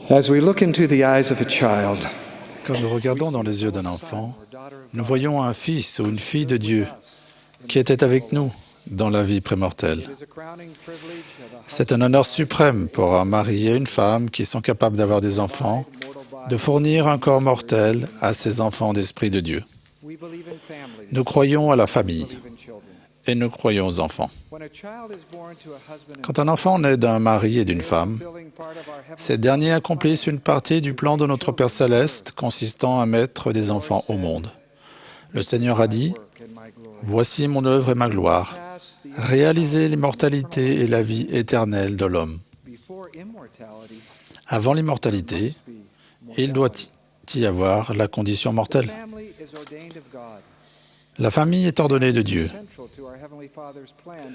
As we look into the eyes of a child, Quand nous regardons dans les yeux d'un enfant, nous voyons un fils ou une fille de Dieu qui était avec nous dans la vie prémortelle. C'est un honneur suprême pour un mari et une femme qui sont capables d'avoir des enfants, de fournir un corps mortel à ces enfants d'Esprit de Dieu. Nous croyons à la famille et nous croyons aux enfants. Quand un enfant naît d'un mari et d'une femme, ces derniers accomplissent une partie du plan de notre Père Céleste consistant à mettre des enfants au monde. Le Seigneur a dit « Voici mon œuvre et ma gloire, réaliser l'immortalité et la vie éternelle de l'homme. » Avant l'immortalité, il doit y avoir la condition mortelle. La famille est ordonnée de Dieu.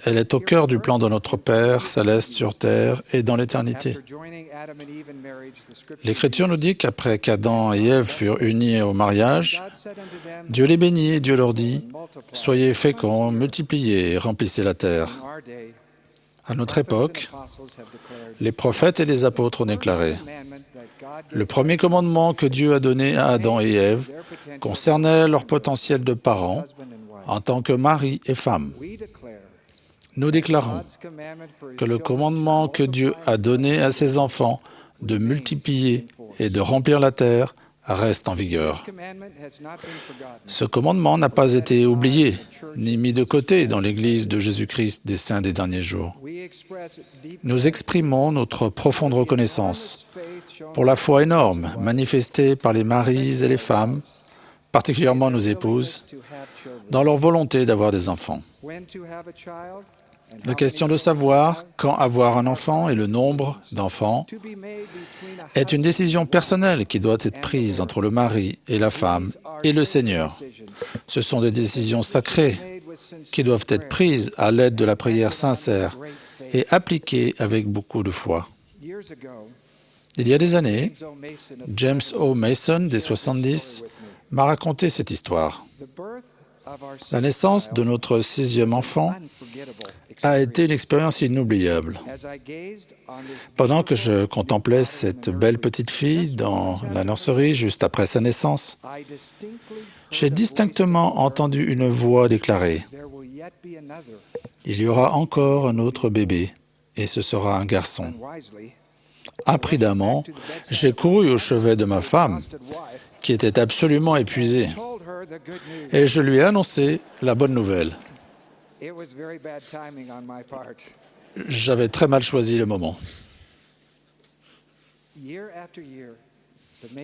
Elle est au cœur du plan de notre Père céleste sur terre et dans l'éternité. L'Écriture nous dit qu'après qu'Adam et Ève furent unis au mariage, Dieu les bénit et Dieu leur dit « Soyez féconds, multipliez et remplissez la terre. » À notre époque, les prophètes et les apôtres ont déclaré « Le premier commandement que Dieu a donné à Adam et Ève concernait leur potentiel de parents en tant que mari et femme. Nous déclarons que le commandement que Dieu a donné à ses enfants de multiplier et de remplir la terre reste en vigueur. Ce commandement n'a pas été oublié, ni mis de côté dans l'Église de Jésus-Christ des saints des derniers jours. Nous exprimons notre profonde reconnaissance pour la foi énorme manifestée par les maris et les femmes, particulièrement nos épouses, dans leur volonté d'avoir des enfants. La question de savoir quand avoir un enfant et le nombre d'enfants est une décision personnelle qui doit être prise entre le mari et la femme et le Seigneur. Ce sont des décisions sacrées qui doivent être prises à l'aide de la prière sincère et appliquées avec beaucoup de foi. Il y a des années, James O. Mason, des 70, m'a raconté cette histoire. La naissance de notre 6e enfant a été une expérience inoubliable. Pendant que je contemplais cette belle petite fille dans la nurserie juste après sa naissance, j'ai distinctement entendu une voix déclarer « Il y aura encore un autre bébé, et ce sera un garçon. » Imprudemment, j'ai couru au chevet de ma femme, qui était absolument épuisée, et je lui ai annoncé la bonne nouvelle. J'avais très mal choisi le moment.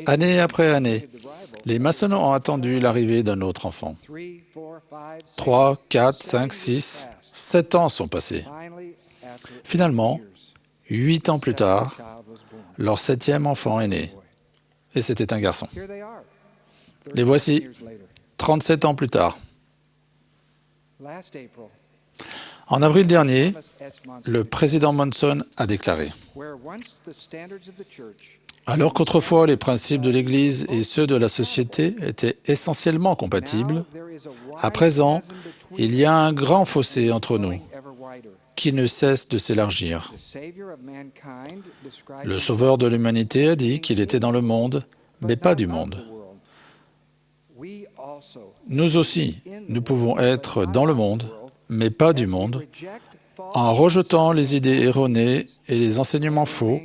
Année après année, les maçonnons ont attendu l'arrivée d'un autre enfant. 3, 4, 5, 6, 7 ans sont passés. Finalement, 8 ans plus tard, leur 7e enfant est né. Et c'était un garçon. Les voici, 37 ans plus tard. En avril dernier, le président Monson a déclaré « Alors qu'autrefois les principes de l'Église et ceux de la société étaient essentiellement compatibles, à présent, il y a un grand fossé entre nous qui ne cesse de s'élargir. Le Sauveur de l'humanité a dit qu'il était dans le monde, mais pas du monde. Nous aussi, nous pouvons être dans le monde, mais pas du monde, en rejetant les idées erronées et les enseignements faux,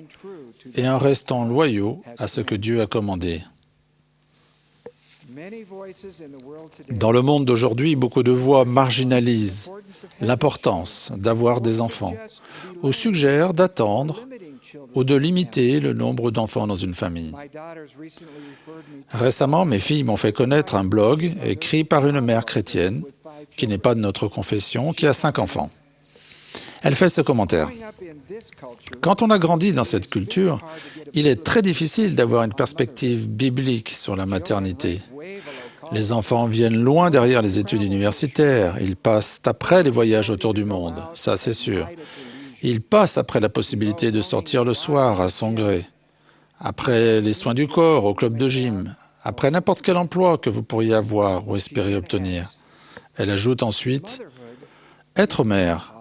et en restant loyaux à ce que Dieu a commandé. Dans le monde d'aujourd'hui, beaucoup de voix marginalisent l'importance d'avoir des enfants, ou suggèrent d'attendre ou de limiter le nombre d'enfants dans une famille. Récemment, mes filles m'ont fait connaître un blog écrit par une mère chrétienne, qui n'est pas de notre confession, qui a 5 enfants. Elle fait ce commentaire. Quand on a grandi dans cette culture, il est très difficile d'avoir une perspective biblique sur la maternité. Les enfants viennent loin derrière les études universitaires, ils passent après les voyages autour du monde, ça c'est sûr. Ils passent après la possibilité de sortir le soir à son gré, après les soins du corps au club de gym, après n'importe quel emploi que vous pourriez avoir ou espérer obtenir. Elle ajoute ensuite « Être mère,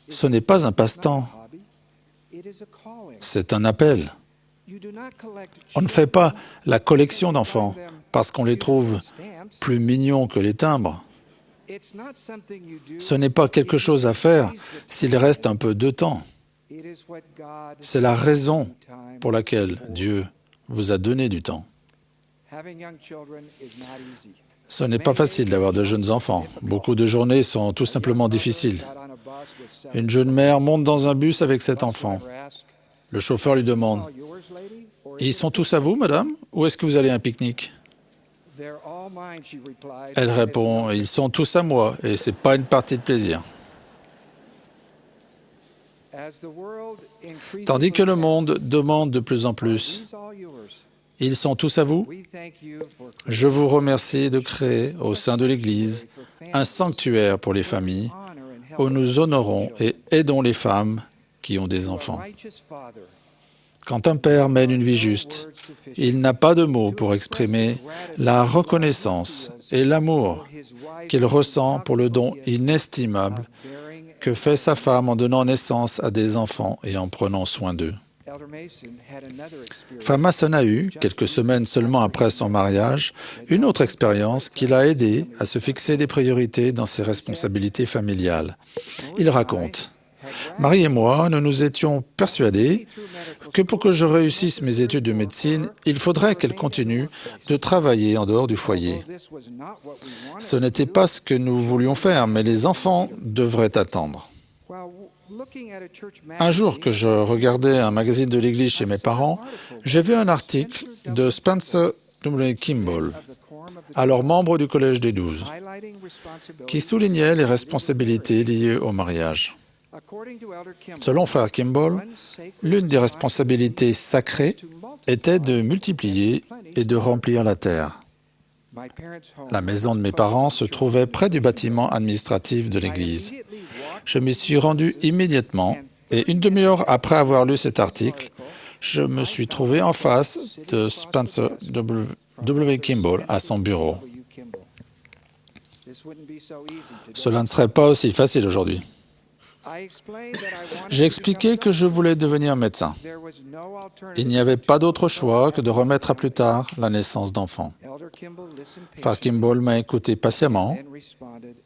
ce n'est pas un passe-temps, c'est un appel. On ne fait pas la collection d'enfants parce qu'on les trouve plus mignons que les timbres. Ce n'est pas quelque chose à faire s'il reste un peu de temps. C'est la raison pour laquelle Dieu vous a donné du temps. Ce n'est pas facile d'avoir de jeunes enfants. Beaucoup de journées sont tout simplement difficiles. Une jeune mère monte dans un bus avec 7 enfants. Le chauffeur lui demande « Ils sont tous à vous, madame, ou est-ce que vous allez à un pique-nique » Elle répond « Ils sont tous à moi, et ce n'est pas une partie de plaisir. » Tandis que le monde demande de plus en plus « Ils sont tous à vous ?» Je vous remercie de créer au sein de l'Église un sanctuaire pour les familles où nous honorons et aidons les femmes qui ont des enfants. Quand un père mène une vie juste, il n'a pas de mots pour exprimer la reconnaissance et l'amour qu'il ressent pour le don inestimable que fait sa femme en donnant naissance à des enfants et en prenant soin d'eux. Frère Mason a eu, quelques semaines seulement après son mariage, une autre expérience qui l'a aidé à se fixer des priorités dans ses responsabilités familiales. Il raconte « Marie et moi, nous nous étions persuadés que pour que je réussisse mes études de médecine, il faudrait qu'elle continue de travailler en dehors du foyer. Ce n'était pas ce que nous voulions faire, mais les enfants devraient attendre. » Un jour que je regardais un magazine de l'Église chez mes parents, j'ai vu un article de Spencer W. Kimball, alors membre du Collège des 12, qui soulignait les responsabilités liées au mariage. Selon frère Kimball, l'une des responsabilités sacrées était de multiplier et de remplir la terre. La maison de mes parents se trouvait près du bâtiment administratif de l'église. Je m'y suis rendu immédiatement et une demi-heure après avoir lu cet article, je me suis trouvé en face de Spencer W. Kimball à son bureau. Cela ne serait pas aussi facile aujourd'hui. J'ai expliqué que je voulais devenir médecin. Il n'y avait pas d'autre choix que de remettre à plus tard la naissance d'enfants. Frère Kimball m'a écouté patiemment,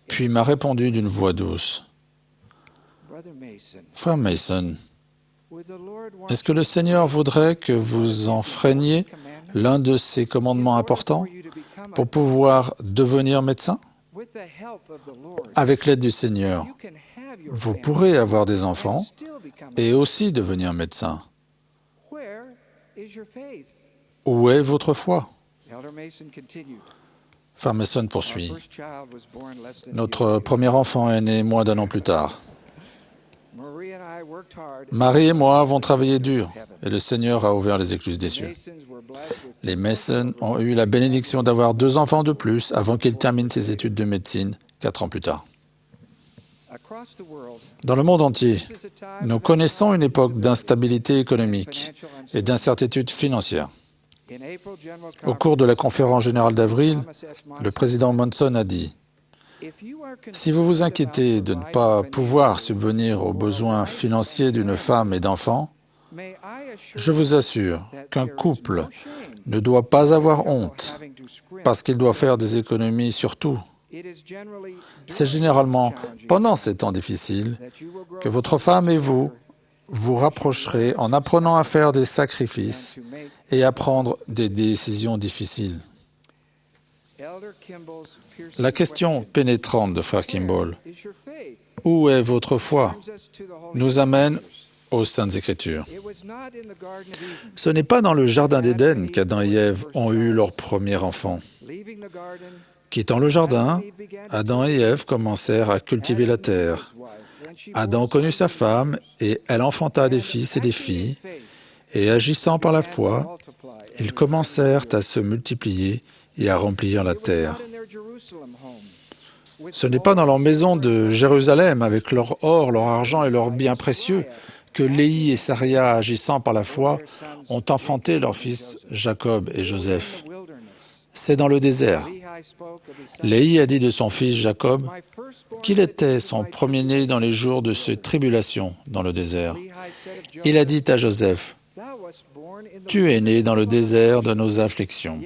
puis m'a répondu d'une voix douce. « Frère Mason, est-ce que le Seigneur voudrait que vous enfreigniez l'un de ces commandements importants pour pouvoir devenir médecin? Avec l'aide du Seigneur, vous pourrez avoir des enfants et aussi devenir médecin. Où est votre foi? » Frère Mason poursuit. « Notre premier enfant est né moins d'1 an plus tard. Marie et moi avons travaillé dur et le Seigneur a ouvert les écluses des cieux. Les Mason ont eu la bénédiction d'avoir 2 enfants de plus avant qu'ils terminent ses études de médecine 4 ans plus tard. Dans le monde entier, nous connaissons une époque d'instabilité économique et d'incertitude financière. Au cours de la conférence générale d'avril, le président Monson a dit « Si vous vous inquiétez de ne pas pouvoir subvenir aux besoins financiers d'une femme et d'enfants, je vous assure qu'un couple ne doit pas avoir honte parce qu'il doit faire des économies sur tout. C'est généralement pendant ces temps difficiles que votre femme et vous vous rapprocherez en apprenant à faire des sacrifices et à prendre des décisions difficiles. » La question pénétrante de frère Kimball, « Où est votre foi ?» nous amène aux Saintes Écritures. Ce n'est pas dans le Jardin d'Éden qu'Adam et Ève ont eu leur premier enfant. Quittant le jardin, Adam et Ève commencèrent à cultiver la terre. Adam connut sa femme et elle enfanta des fils et des filles, et agissant par la foi, ils commencèrent à se multiplier et à remplir la terre. Ce n'est pas dans leur maison de Jérusalem, avec leur or, leur argent et leurs biens précieux, que Léhi et Saria, agissant par la foi, ont enfanté leurs fils Jacob et Joseph. C'est dans le désert. Léhi a dit de son fils Jacob qu'il était son premier-né dans les jours de ses tribulations dans le désert. Il a dit à Joseph, tu es né dans le désert de nos afflictions.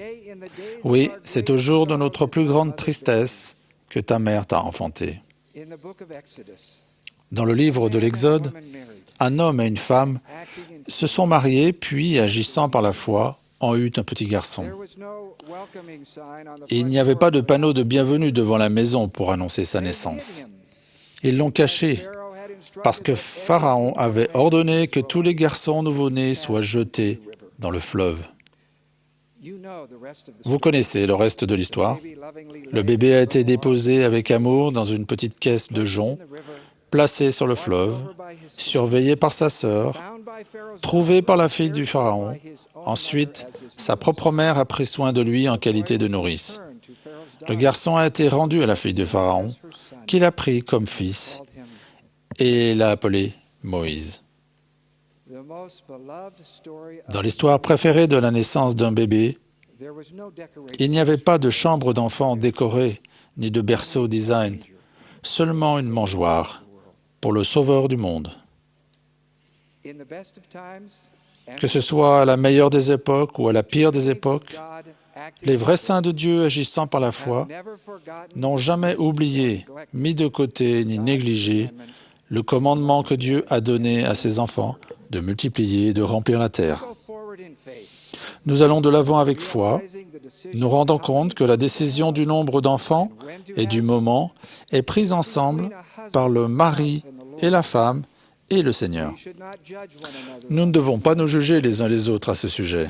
Oui, c'est au jour de notre plus grande tristesse que ta mère t'a enfanté. Dans le livre de l'Exode, un homme et une femme se sont mariés, puis, agissant par la foi, ont eu un petit garçon. Il n'y avait pas de panneau de bienvenue devant la maison pour annoncer sa naissance. Ils l'ont caché parce que Pharaon avait ordonné que tous les garçons nouveau-nés soient jetés dans le fleuve. Vous connaissez le reste de l'histoire. Le bébé a été déposé avec amour dans une petite caisse de jonc, placé sur le fleuve, surveillé par sa sœur, trouvé par la fille du Pharaon. Ensuite, sa propre mère a pris soin de lui en qualité de nourrice. Le garçon a été rendu à la fille de Pharaon, qu'il a pris comme fils, et l'a appelé Moïse. Dans l'histoire préférée de la naissance d'un bébé, il n'y avait pas de chambre d'enfant décorée, ni de berceau design, seulement une mangeoire pour le Sauveur du monde. Que ce soit à la meilleure des époques ou à la pire des époques, les vrais saints de Dieu agissant par la foi n'ont jamais oublié, mis de côté ni négligé le commandement que Dieu a donné à ses enfants de multiplier et de remplir la terre. Nous allons de l'avant avec foi, nous rendant compte que la décision du nombre d'enfants et du moment est prise ensemble par le mari et la femme et le Seigneur. Nous ne devons pas nous juger les uns les autres à ce sujet.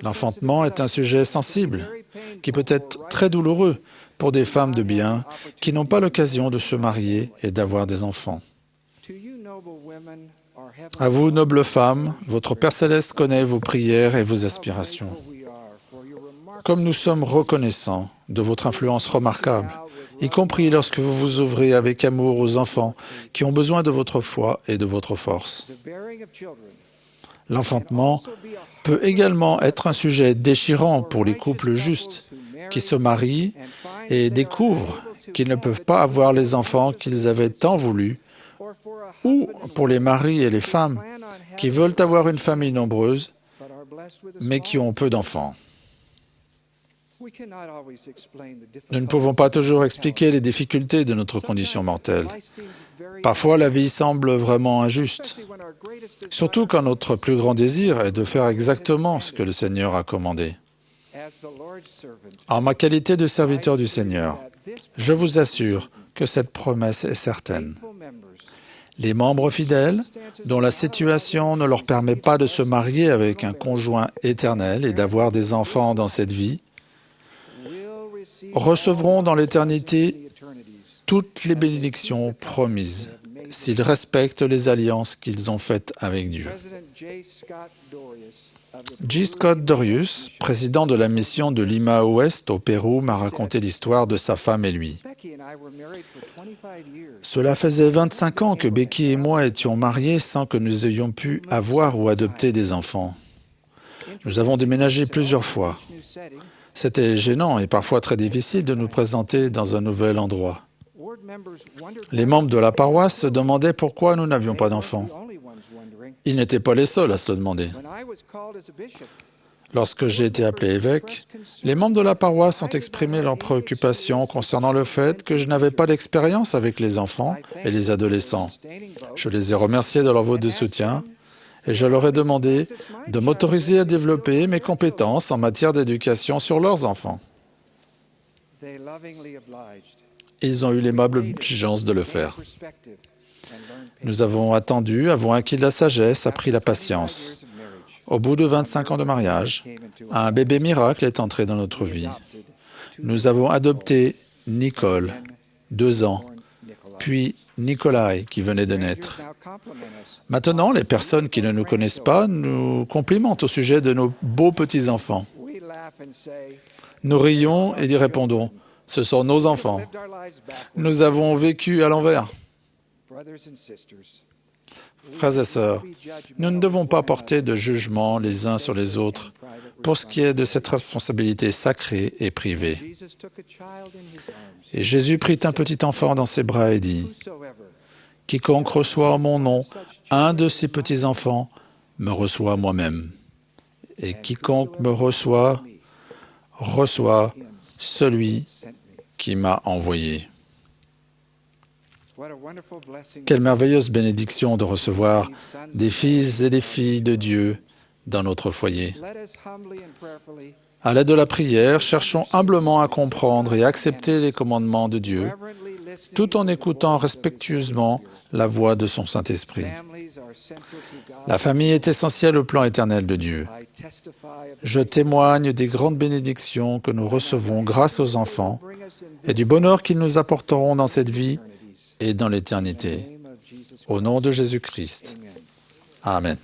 L'enfantement est un sujet sensible, qui peut être très douloureux pour des femmes de bien qui n'ont pas l'occasion de se marier et d'avoir des enfants. À vous, nobles femmes, votre Père Céleste connaît vos prières et vos aspirations. Comme nous sommes reconnaissants de votre influence remarquable, y compris lorsque vous vous ouvrez avec amour aux enfants qui ont besoin de votre foi et de votre force. L'enfantement peut également être un sujet déchirant pour les couples justes qui se marient et découvrent qu'ils ne peuvent pas avoir les enfants qu'ils avaient tant voulu, ou pour les maris et les femmes qui veulent avoir une famille nombreuse, mais qui ont peu d'enfants. Nous ne pouvons pas toujours expliquer les difficultés de notre condition mortelle. Parfois, la vie semble vraiment injuste, surtout quand notre plus grand désir est de faire exactement ce que le Seigneur a commandé. En ma qualité de serviteur du Seigneur, je vous assure que cette promesse est certaine. Les membres fidèles, dont la situation ne leur permet pas de se marier avec un conjoint éternel et d'avoir des enfants dans cette vie, recevront dans l'éternité toutes les bénédictions promises s'ils respectent les alliances qu'ils ont faites avec Dieu. J. Scott Dorius, président de la mission de Lima Ouest au Pérou, m'a raconté l'histoire de sa femme et lui. Cela faisait 25 ans que Becky et moi étions mariés sans que nous ayons pu avoir ou adopter des enfants. Nous avons déménagé plusieurs fois. C'était gênant et parfois très difficile de nous présenter dans un nouvel endroit. Les membres de la paroisse se demandaient pourquoi nous n'avions pas d'enfants. Ils n'étaient pas les seuls à se le demander. Lorsque j'ai été appelé évêque, les membres de la paroisse ont exprimé leurs préoccupations concernant le fait que je n'avais pas d'expérience avec les enfants et les adolescents. Je les ai remerciés de leur vote de soutien et je leur ai demandé de m'autoriser à développer mes compétences en matière d'éducation sur leurs enfants. Ils ont eu l'aimable obligeance de le faire. Nous avons attendu, avons acquis de la sagesse, appris la patience. Au bout de 25 ans de mariage, un bébé miracle est entré dans notre vie. Nous avons adopté Nicole, 2 ans, puis Nikolai, qui venait de naître. Maintenant, les personnes qui ne nous connaissent pas nous complimentent au sujet de nos beaux petits-enfants. Nous rions et y répondons, « Ce sont nos enfants. Nous avons vécu à l'envers. » Frères et sœurs, nous ne devons pas porter de jugement les uns sur les autres pour ce qui est de cette responsabilité sacrée et privée. Et Jésus prit un petit enfant dans ses bras et dit, « Quiconque reçoit en mon nom un de ces petits-enfants me reçoit moi-même. Et quiconque me reçoit, reçoit celui qui m'a envoyé. Quelle merveilleuse bénédiction de recevoir des fils et des filles de Dieu dans notre foyer. À l'aide de la prière, cherchons humblement à comprendre et accepter les commandements de Dieu, tout en écoutant respectueusement la voix de son Saint-Esprit. La famille est essentielle au plan éternel de Dieu. Je témoigne des grandes bénédictions que nous recevons grâce aux enfants et du bonheur qu'ils nous apporteront dans cette vie et dans l'éternité. Au nom de Jésus-Christ. Amen.